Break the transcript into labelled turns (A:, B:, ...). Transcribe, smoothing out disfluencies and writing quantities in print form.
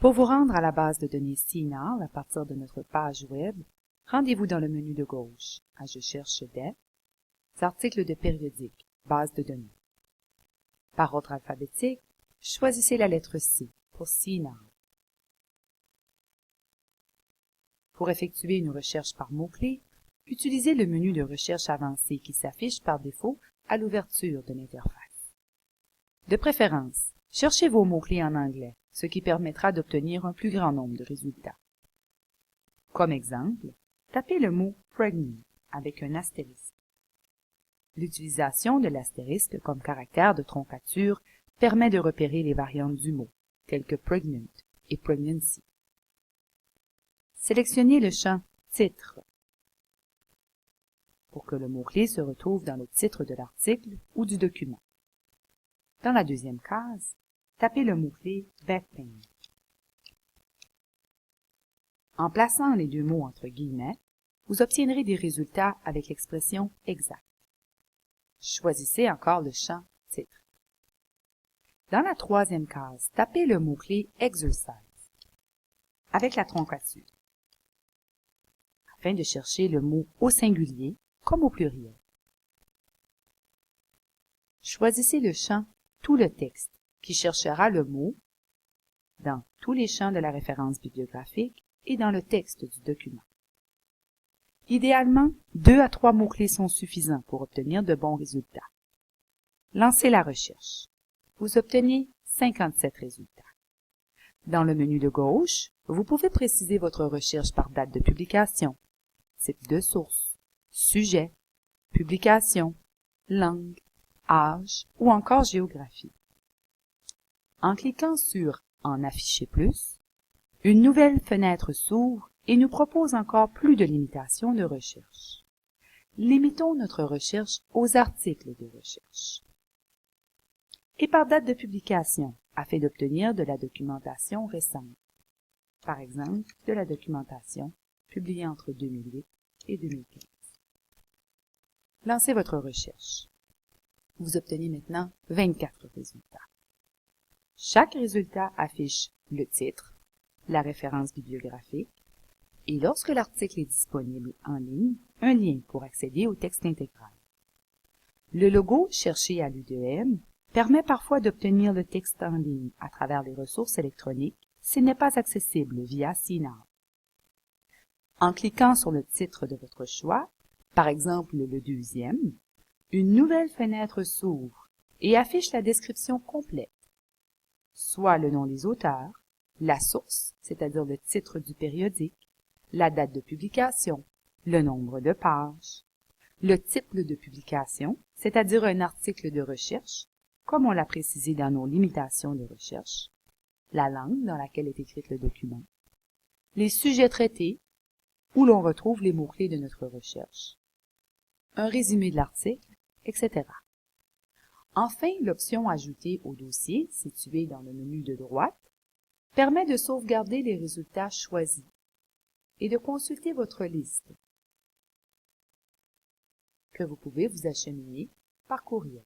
A: Pour vous rendre à la base de données CNARL à partir de notre page web, rendez-vous dans le menu de gauche à Je cherche des articles de périodique, base de données. Par ordre alphabétique, choisissez la lettre C pour CNARL. Pour effectuer une recherche par mots-clés, utilisez le menu de recherche avancée qui s'affiche par défaut à l'ouverture de l'interface. De préférence, cherchez vos mots-clés en anglais, ce qui permettra d'obtenir un plus grand nombre de résultats. Comme exemple, tapez le mot « pregnant » avec un astérisque. L'utilisation de l'astérisque comme caractère de troncature permet de repérer les variantes du mot, telles que pregnant et pregnancy. Sélectionnez le champ « Titre » pour que le mot-clé se retrouve dans le titre de l'article ou du document. Dans la deuxième case, tapez le mot-clé « Back pain ». En plaçant les deux mots entre guillemets, vous obtiendrez des résultats avec l'expression « exact ». Choisissez encore le champ « Titre ». Dans la troisième case, tapez le mot-clé « Exercise » avec la troncature, afin de chercher le mot au singulier comme au pluriel. Choisissez le champ « Tout le texte » qui cherchera le mot dans tous les champs de la référence bibliographique et dans le texte du document. Idéalement, 2 à 3 mots-clés sont suffisants pour obtenir de bons résultats. Lancez la recherche. Vous obtenez 57 résultats. Dans le menu de gauche, vous pouvez préciser votre recherche par date de publication, type de source, sujet, publication, langue, âge ou encore géographie. En cliquant sur « En afficher plus », une nouvelle fenêtre s'ouvre et nous propose encore plus de limitations de recherche. Limitons notre recherche aux articles de recherche. Et par date de publication, afin d'obtenir de la documentation récente. Par exemple, de la documentation publiée entre 2008 et 2015. Lancez votre recherche. Vous obtenez maintenant 24 résultats. Chaque résultat affiche le titre, la référence bibliographique, et lorsque l'article est disponible en ligne, un lien pour accéder au texte intégral. Le logo cherché à l'UDM permet parfois d'obtenir le texte en ligne à travers les ressources électroniques s'il n'est pas accessible via CNARL. En cliquant sur le titre de votre choix, par exemple le deuxième, une nouvelle fenêtre s'ouvre et affiche la description complète, soit le nom des auteurs, la source, c'est-à-dire le titre du périodique, la date de publication, le nombre de pages, le type de publication, c'est-à-dire un article de recherche, comme on l'a précisé dans nos limitations de recherche, la langue dans laquelle est écrit le document, les sujets traités, où l'on retrouve les mots-clés de notre recherche, un résumé de l'article, etc. Enfin, l'option « Ajouter au dossier » située dans le menu de droite permet de sauvegarder les résultats choisis et de consulter votre liste que vous pouvez vous acheminer par courriel.